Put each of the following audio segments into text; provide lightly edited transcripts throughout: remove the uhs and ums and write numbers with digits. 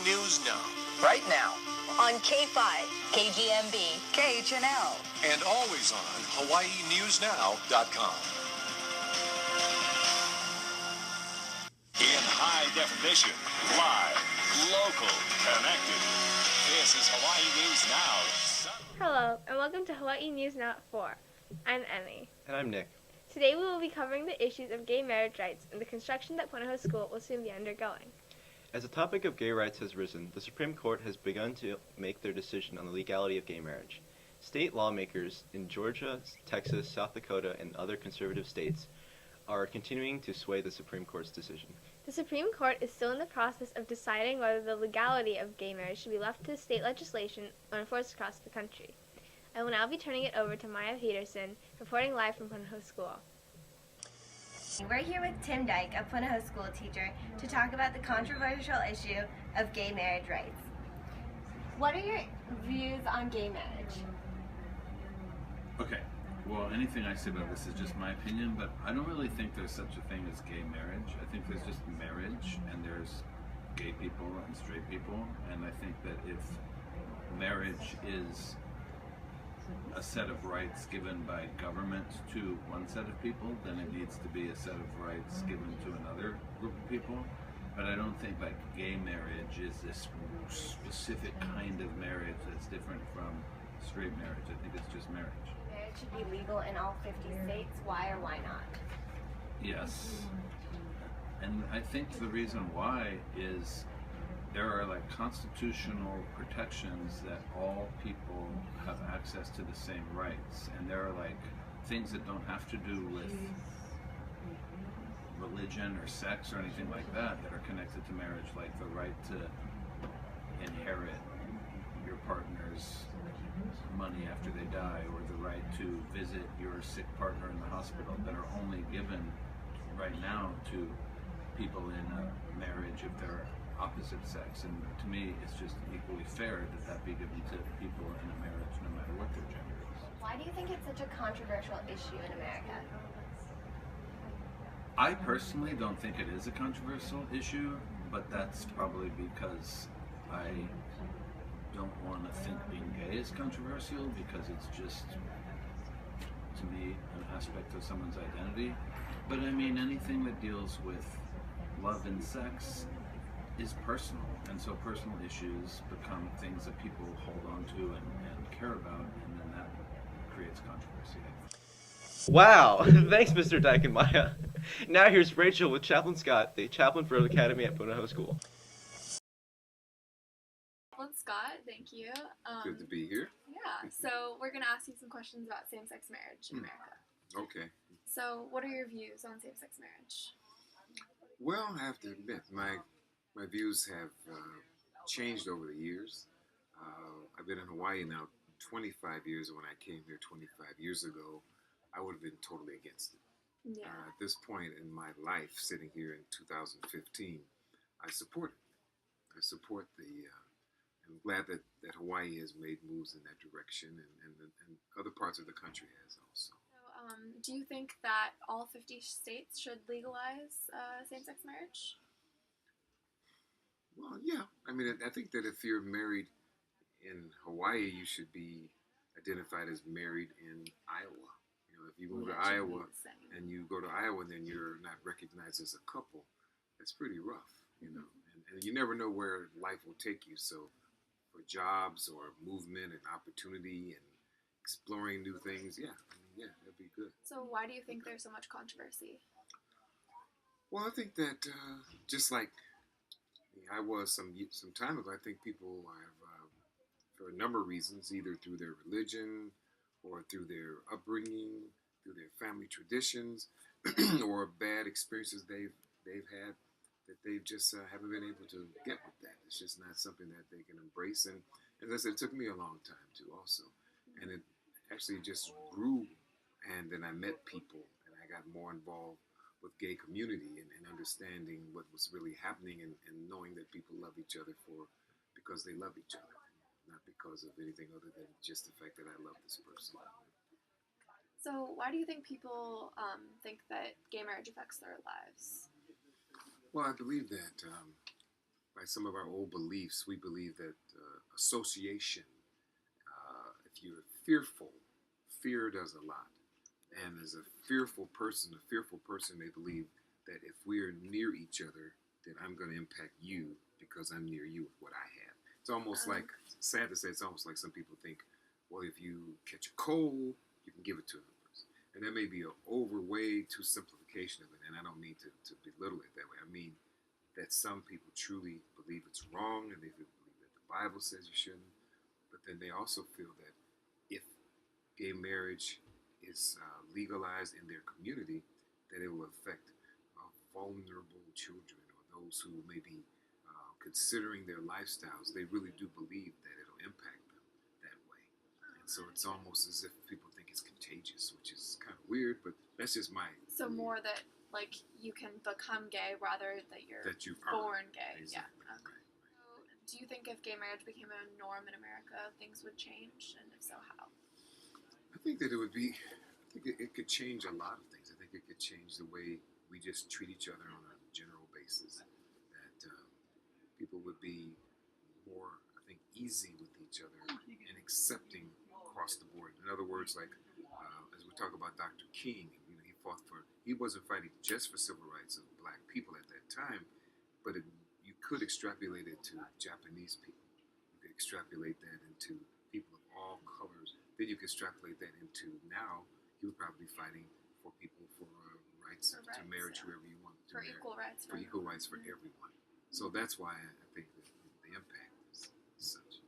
News Now. Right now. On K5, KGMB, KHNL. And always on HawaiiNewsNow.com. In high definition, live, local, connected. This is Hawaii News Now. Hello, and welcome to Hawaii News Now at 4. I'm Emmy. And I'm Nick. Today we will be covering the issues of gay marriage rights and the construction that Punahou School will soon be undergoing. As the topic of gay rights has risen, the Supreme Court has begun to make their decision on the legality of gay marriage. State lawmakers in Georgia, Texas, South Dakota, and other conservative states are continuing to sway the Supreme Court's decision. The Supreme Court is still in the process of deciding whether the legality of gay marriage should be left to state legislation or enforced across the country. I will now be turning it over to Maya Peterson, reporting live from Punahou School. We're here with Tim Dyke, a Punahou School teacher, to talk about the controversial issue of gay marriage rights. What are your views on gay marriage? Okay, well, anything I say about this is just my opinion, but I don't really think there's such a thing as gay marriage. I think there's just marriage, and there's gay people and straight people, and I think that if marriage is a set of rights given by government to one set of people, then it needs to be a set of rights given to another group of people. But I don't think like gay marriage is this specific kind of marriage that's different from straight marriage. I think it's just marriage. Marriage should be legal in all 50 states. Why or why not? Yes. And I think the reason why is there are like constitutional protections that all people have access to the same rights, and there are like things that don't have to do with religion or sex or anything like that that are connected to marriage, like the right to inherit your partner's money after they die, or the right to visit your sick partner in the hospital, that are only given right now to people in a marriage if they're opposite sex. And to me, it's just equally fair that that be given to people in a marriage no matter what their gender is. Why do you think it's such a controversial issue in America? I personally don't think it is a controversial issue, but that's probably because I don't want to think being gay is controversial, because it's just, to me, an aspect of someone's identity. But I mean, anything that deals with love and sex is personal, and so personal issues become things that people hold on to and care about, and then that creates controversy. Wow! Thanks, Mr. Dyke and Maya. Now here's Rachel with Chaplain Scott, the chaplain for the Academy at Punahou School. Chaplain Scott, thank you. Good to be here. Yeah, so we're going to ask you some questions about same-sex marriage in America. Okay. So what are your views on same-sex marriage? Well, I have to admit, my views have changed over the years. I've been in Hawaii now 25 years, and when I came here 25 years ago, I would have been totally against it. Yeah. At this point in my life, sitting here in 2015, I support it. I support I'm glad that Hawaii has made moves in that direction, and other parts of the country has also. So, do you think that all 50 states should legalize same-sex marriage? Well, yeah. I mean, I think that if you're married in Hawaii, you should be identified as married in Iowa. You know, if you move to Iowa and you go to Iowa and then you're not recognized as a couple, that's pretty rough, you know. And you never know where life will take you. So for jobs or movement and opportunity and exploring new things, yeah, that'd be good. So why do you think there's so much controversy? Well, I think that just like I was some time ago, I think people have, for a number of reasons, either through their religion or through their upbringing, through their family traditions, or bad experiences they've had, that they just haven't been able to get with that. It's just not something that they can embrace. And as I said, it took me a long time to also. And it actually just grew, and then I met people, and I got more involved with gay community and understanding what was really happening, and knowing that people love each other because they love each other, not because of anything other than just the fact that I love this person. So why do you think people think that gay marriage affects their lives? Well, I believe that by some of our old beliefs, we believe that association, if you're fearful, fear does a lot. And as a fearful person may believe that if we're near each other, then I'm going to impact you because I'm near you with what I have. It's almost like, sad to say, it's almost like some people think, well, if you catch a cold, you can give it to another person. And that may be an way too simplification of it, and I don't mean to belittle it that way. I mean that some people truly believe it's wrong, and they believe that the Bible says you shouldn't, but then they also feel that if gay marriage is legalized in their community, that it will affect vulnerable children or those who may be considering their lifestyles. They really do believe that it'll impact them that way. And so it's almost as if people think it's contagious, which is kind of weird, but that's just my So more that, like, you can become gay rather that you're born gay. Exactly. Yeah. Okay. So do you think if gay marriage became a norm in America, things would change? And if so, how? I think that it would be, I think it could change a lot of things. I think it could change the way we just treat each other on a general basis. That people would be more, I think, easy with each other and accepting across the board. In other words, like as we talk about Dr. King, he wasn't fighting just for civil rights of black people at that time, but you could extrapolate it to Japanese people. You could extrapolate that into people of all colors. Then you could extrapolate that into now, he would probably be fighting for people for rights to marriage, whoever you want to marry. Equal rights. For equal rights for everyone. So that's why I think that the impact is such.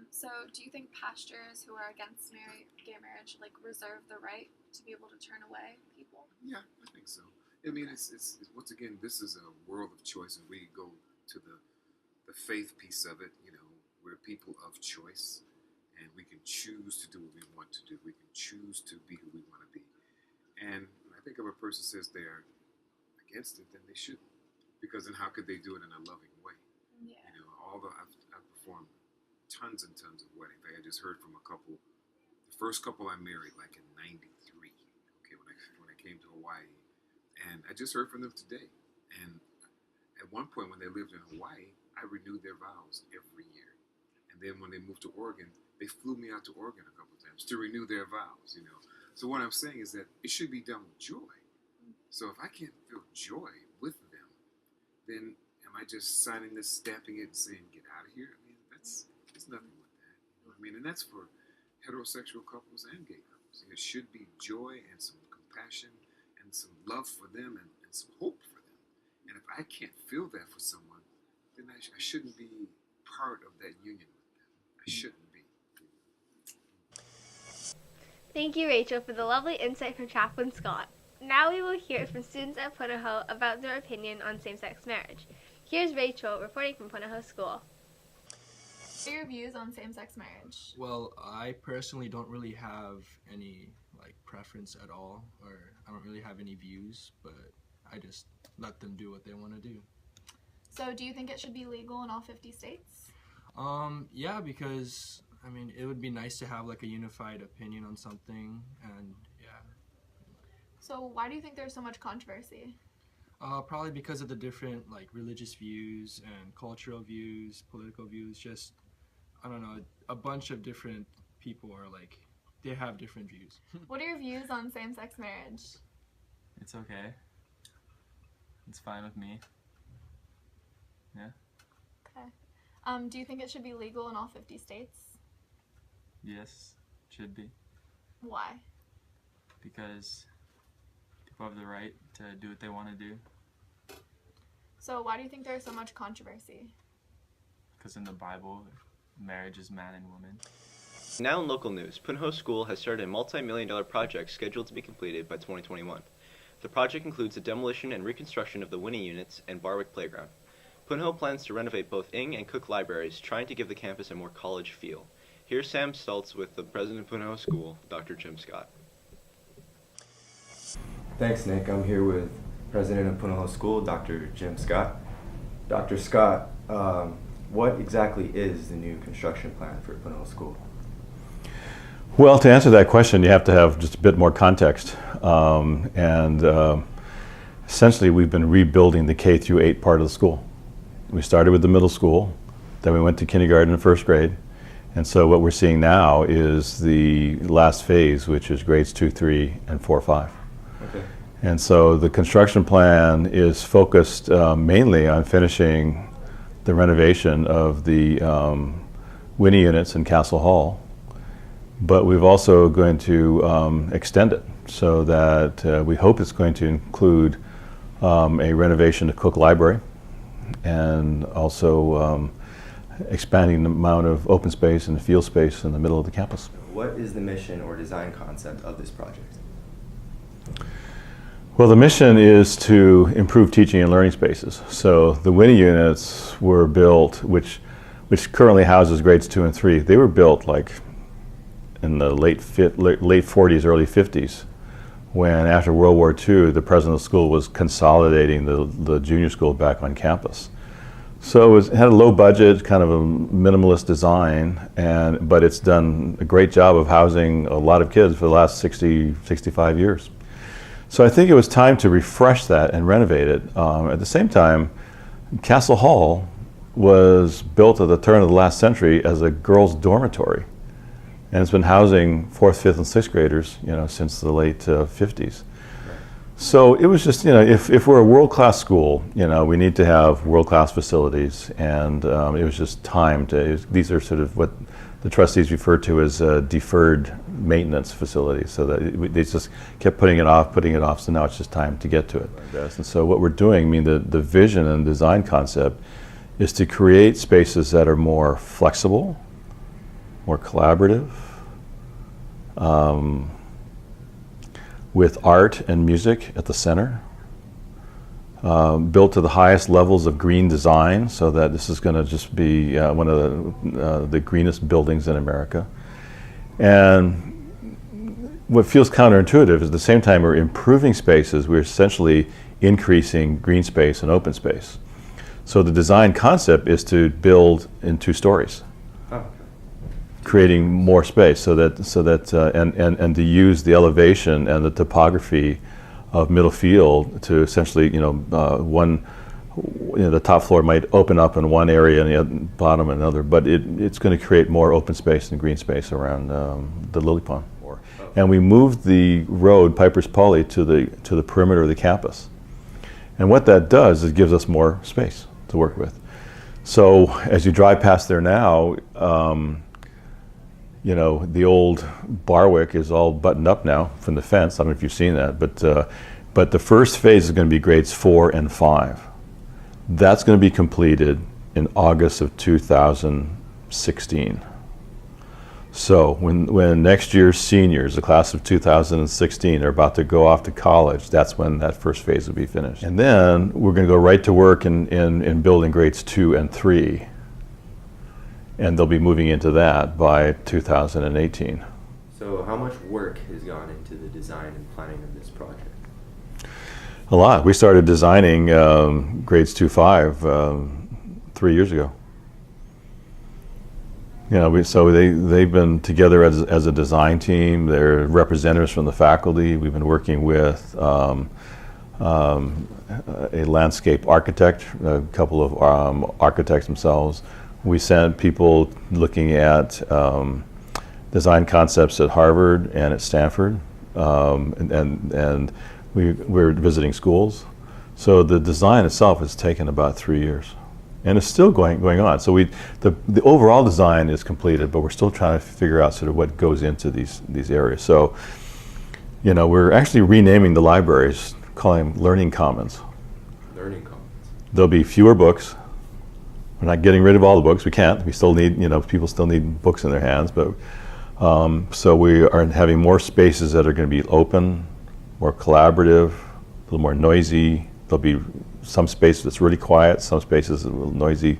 So do you think pastors who are against gay marriage reserve the right to be able to turn away people? Yeah, I think so. I mean, it's once again, this is a world of choice, and we go to the faith piece of it. We're people of choice, and we can choose to do what we want to do. We can choose to be who we want to be. And I think if a person says they're against it, then they shouldn't, because then how could they do it in a loving way? Yeah. I've performed tons and tons of weddings. I just heard from a couple. The first couple I married, like in '93. Okay, when I came to Hawaii, and I just heard from them today. And at one point, when they lived in Hawaii, I renewed their vows every year. And then when they moved to Oregon, they flew me out to Oregon a couple times to renew their vows. So what I'm saying is that it should be done with joy. So if I can't feel joy with them, then am I just signing this, stamping it, and saying, get out of here? I mean, there's nothing with that. And that's for heterosexual couples and gay couples. There should be joy and some compassion and some love for them and some hope for them. And if I can't feel that for someone, then I shouldn't be part of that union with them. I shouldn't be. Thank you, Rachel, for the lovely insight from Chaplain Scott. Now we will hear from students at Punahou about their opinion on same-sex marriage. Here's Rachel reporting from Punahou School. What are your views on same-sex marriage? Well, I personally don't really have any preference at all, or I don't really have any views, but I just let them do what they want to do. So do you think it should be legal in all 50 states? Yeah, because it would be nice to have a unified opinion on something, and yeah. So why do you think there's so much controversy? Probably because of the different religious views and cultural views, political views, just, I don't know, a bunch of different people are they have different views. What are your views on same-sex marriage? It's okay. It's fine with me. Yeah. Okay. Do you think it should be legal in all 50 states? Yes, it should be. Why? Because people have the right to do what they want to do. So why do you think there's so much controversy? Because in the Bible, marriage is man and woman. Now in local news, Punahou School has started a multi-million-dollar project scheduled to be completed by 2021. The project includes the demolition and reconstruction of the Winnie units and Barwick Playground. Punahou plans to renovate both Ng and Cook libraries, trying to give the campus a more college feel. Here's Sam Stultz with the president of Punahou School, Dr. Jim Scott. Thanks, Nick. I'm here with president of Punahou School, Dr. Jim Scott. Dr. Scott, what exactly is the new construction plan for Punahou School? Well, to answer that question, you have to have just a bit more context. Essentially, we've been rebuilding the K through 8 part of the school. We started with the middle school, then we went to kindergarten and first grade. And so what we're seeing now is the last phase, which is grades 2, 3, and 4, 5. Okay. And so the construction plan is focused mainly on finishing the renovation of the Winnie units in Castle Hall. But we've also going to extend it so that we hope it's going to include a renovation to Cook Library and also expanding the amount of open space and field space in the middle of the campus. What is the mission or design concept of this project? Well, the mission is to improve teaching and learning spaces. So the Winnie units were built, which currently houses grades 2 and 3. They were built like in the late 40s, early 50s, when after World War II, the president of the school was consolidating the junior school back on campus. So it had a low budget, kind of a minimalist design, but it's done a great job of housing a lot of kids for the last 60, 65 years. So I think it was time to refresh that and renovate it. At the same time, Castle Hall was built at the turn of the last century as a girls' dormitory. And it's been housing 4th, 5th, and 6th graders, since the late 50s. So it was just, if we're a world-class school, we need to have world-class facilities, and it was just time to. These are sort of what the trustees refer to as deferred maintenance facilities. So that they just kept putting it off. So now it's just time to get to it. And so what we're doing, the vision and design concept, is to create spaces that are more flexible, more collaborative, with art and music at the center, built to the highest levels of green design, so that this is going to just be one of the greenest buildings in America. And what feels counterintuitive is at the same time we're improving spaces, we're essentially increasing green space and open space. So the design concept is to build in 2 stories. Creating more space and to use the elevation and the topography of Middle Field to essentially, the top floor might open up in one area and the bottom in another, but it's going to create more open space and green space around the lily pond. And we moved the road, Piper's Polly, to the perimeter of the campus. And what that does is it gives us more space to work with. So as you drive past there now, the old Barwick is all buttoned up now from the fence. I don't know if you've seen that, but the first phase is going to be grades 4 and 5. That's going to be completed in August of 2016. So when next year's seniors, the class of 2016, are about to go off to college, that's when that first phase will be finished. And then we're going to go right to work in building grades 2 and 3. And they'll be moving into that by 2018. So how much work has gone into the design and planning of this project? A lot. We started designing grades 2, 5 3 years ago. So they've been together as a design team. They're representatives from the faculty. We've been working with a landscape architect, a couple of architects themselves. We sent people looking at design concepts at Harvard and at Stanford, and we're visiting schools. So the design itself has taken about 3 years, and it's still going on. So the overall design is completed, but we're still trying to figure out sort of what goes into these areas. So, we're actually renaming the libraries, calling them Learning Commons. Learning Commons. There'll be fewer books. We're not getting rid of all the books. We can't. We still need, people still need books in their hands. But so we are having more spaces that are going to be open, more collaborative, a little more noisy. There'll be some space that's really quiet, some spaces a little noisy.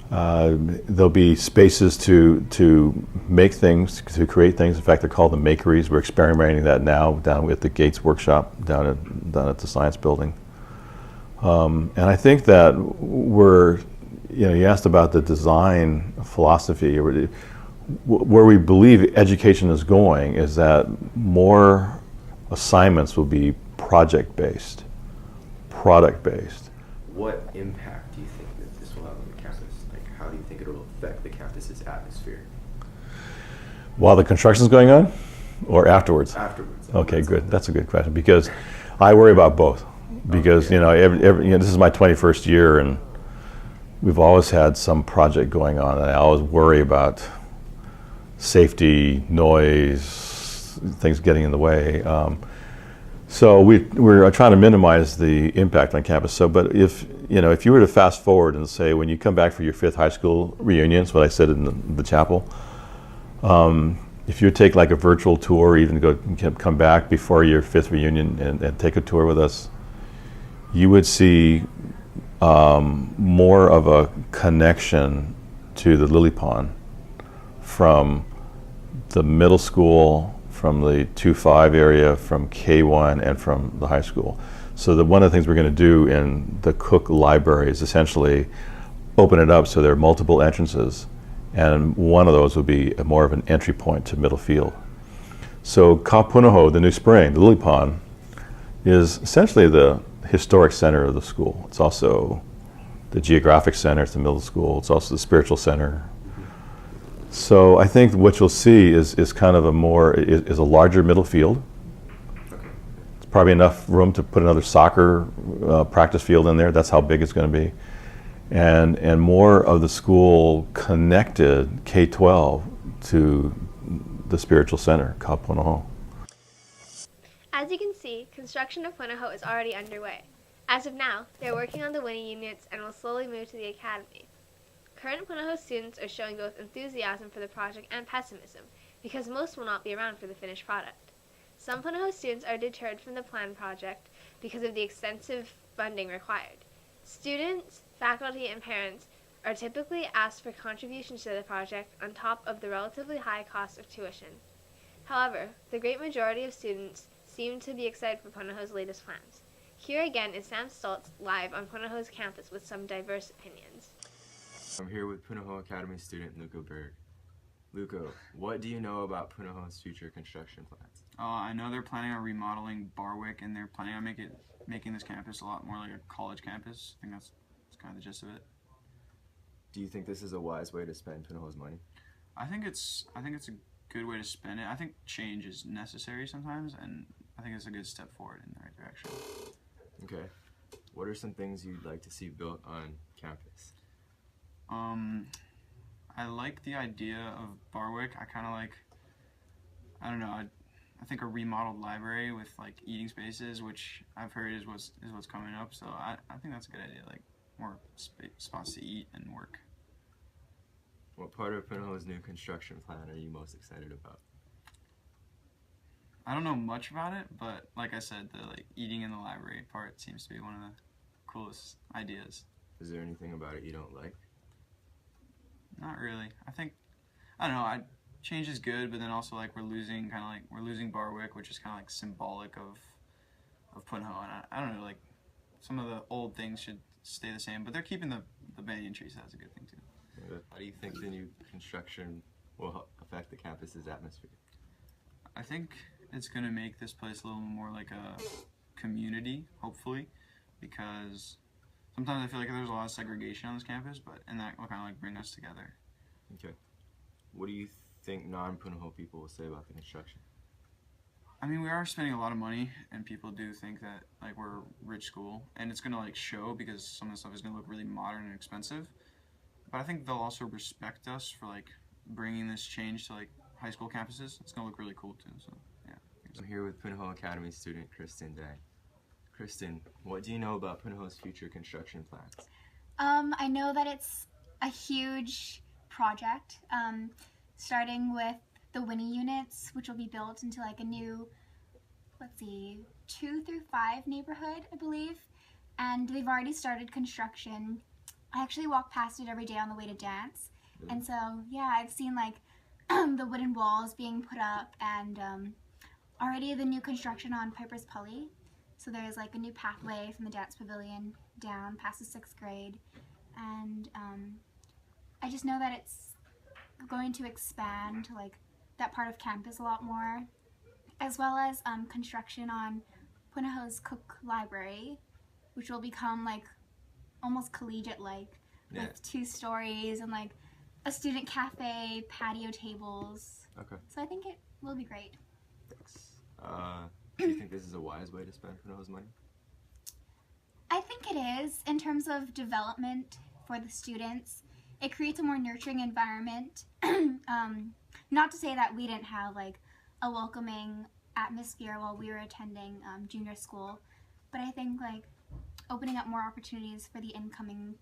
There'll be spaces to make things, to create things. In fact, they're called the makeries. We're experimenting that now down at the Gates Workshop down at the Science Building. And I think that you asked about the design philosophy. Where we believe education is going is that more assignments will be project-based, product-based. what impact do you think that this will have on the campus? Like, how do you think it will affect the campus's atmosphere? While the construction's going on, or afterwards? Afterwards. Okay, good. That's a good question, because I worry about both. Because this is my 21st year, and we've always had some project going on, and I always worry about safety, noise, things getting in the way. So we're trying to minimize the impact on campus. So, but if you were to fast forward and say, when you come back for your 5th high school reunions, what I said in the chapel, if you take like a virtual tour, even come back before your 5th reunion and take a tour with us, you would see more of a connection to the lily pond from the middle school, from the 2-5 area, from K1, and from the high school. So one of the things we're going to do in the Cook Library is essentially open it up so there are multiple entrances, and one of those would be more of an entry point to middle field. So Ka Punahou, the new spring, the lily pond, is essentially the historic center of the school. It's also the geographic center, it's the middle school, it's also the spiritual center. So I think what you'll see is kind of a larger middle field. It's probably enough room to put another soccer practice field in there. That's how big it's going to be. And more of the school connected K-12 to the spiritual center, Ka Punahou. As you can see, construction of Punahou is already underway. As of now, they are working on the winning units and will slowly move to the academy. Current Punahou students are showing both enthusiasm for the project and pessimism, because most will not be around for the finished product. Some Punahou students are deterred from the planned project because of the extensive funding required. Students, faculty, and parents are typically asked for contributions to the project on top of the relatively high cost of tuition. However, the great majority of students seem to be excited for Punahou's latest plans. Here again is Sam Stoltz live on Punahou's campus with some diverse opinions. I'm here with Punahou Academy student Luca Berg. Luca, what do you know about Punahou's future construction plans? I know they're planning on remodeling Barwick, and they're planning on making this campus a lot more like a college campus. I think that's kind of the gist of it. Do you think this is a wise way to spend Punahou's money? I think it's a good way to spend it. I think change is necessary sometimes, and I think it's a good step forward in the right direction. Okay. What are some things you'd like to see built on campus? I like the idea of Barwick. I kind of like, I don't know, I think a remodeled library with like eating spaces, which I've heard is what's coming up. So I think that's a good idea, like more spots to eat and work. What part of Punahou's new construction plan are you most excited about? I don't know much about it, but like I said, the like eating in the library part seems to be one of the coolest ideas. Is there anything about it you don't like? Not really. I don't know, change is good, but then also like we're losing Barwick, which is kind of like symbolic of Punahou, and I don't know, like some of the old things should stay the same, but they're keeping the banyan trees, so that's a good thing too. How do you think the new construction will affect the campus's atmosphere? I think it's going to make this place a little more like a community, hopefully, because sometimes I feel like there's a lot of segregation on this campus, and that will kind of like bring us together. Okay. What do you think non-Punahou people will say about the construction? I mean, we are spending a lot of money, and people do think that like we're a rich school, and it's going to like show because some of the stuff is going to look really modern and expensive. But I think they'll also respect us for like bringing this change to like high school campuses. It's going to look really cool too. So yeah. I'm here with Punahou Academy student Kristen Day. Kristen, what do you know about Punahou's future construction plans? I know that it's a huge project, starting with the Winnie units, which will be built into like a new, 2 through 5 neighborhood, I believe. And they've already started construction. I actually walk past it every day on the way to dance. And so, yeah, I've seen like the wooden walls being put up, and already the new construction on Piper's Pulley. So there's like a new pathway from the dance pavilion down past the 6th grade. And I just know that it's going to expand to like that part of campus a lot more, as well as construction on Punahou's Cook Library, which will become like almost collegiate-like, Yeah. with 2 stories and like a student cafe, patio tables. Okay. So I think it will be great. Thanks. Do you think this is a wise way to spend Punahou's money? I think it is, in terms of development for the students. It creates a more nurturing environment. Not to say that we didn't have like a welcoming atmosphere while we were attending junior school, but I think like opening up more opportunities for the incoming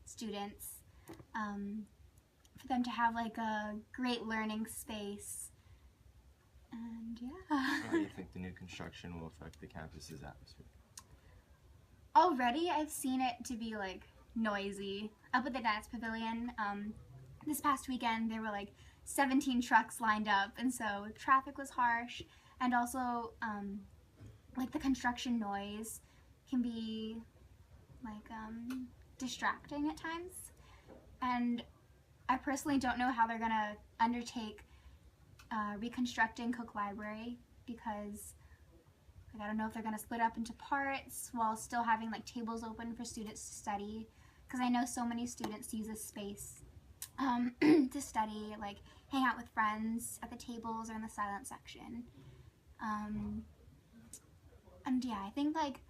students, for them to have like a great learning space, and yeah. How do you think the new construction will affect the campus's atmosphere? Already I've seen it to be like noisy. Up at the dance pavilion, this past weekend there were like 17 trucks lined up, and so traffic was harsh, and also like the construction noise can be like distracting at times. And I personally don't know how they're gonna undertake reconstructing Cook Library, because like, I don't know if they're gonna split up into parts while still having like tables open for students to study, because I know so many students use this space to study, like hang out with friends at the tables or in the silent section. And yeah, I think like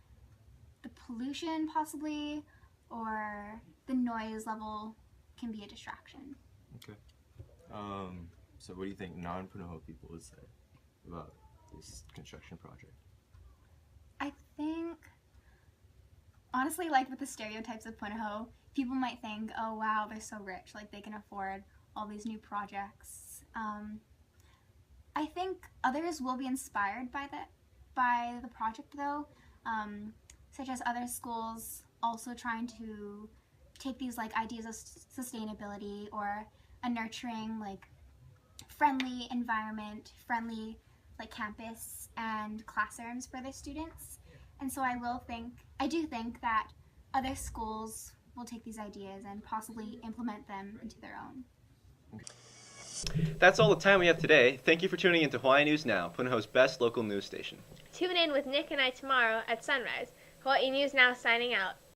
the pollution possibly, or the noise level can be a distraction. Okay. So what do you think non-Punahou people would say about this construction project? I think, honestly, like with the stereotypes of Punahou, people might think, oh wow, they're so rich, like they can afford all these new projects. I think others will be inspired by the project though, such as other schools also trying to take these like ideas of sustainability or a nurturing, like friendly environment, friendly like campus and classrooms for their students. And so I do think that other schools will take these ideas and possibly implement them into their own. That's all the time we have today. Thank you for tuning in to Hawaii News Now, Punahou's best local news station. Tune in with Nick and I tomorrow at sunrise. Hawaii News Now signing out.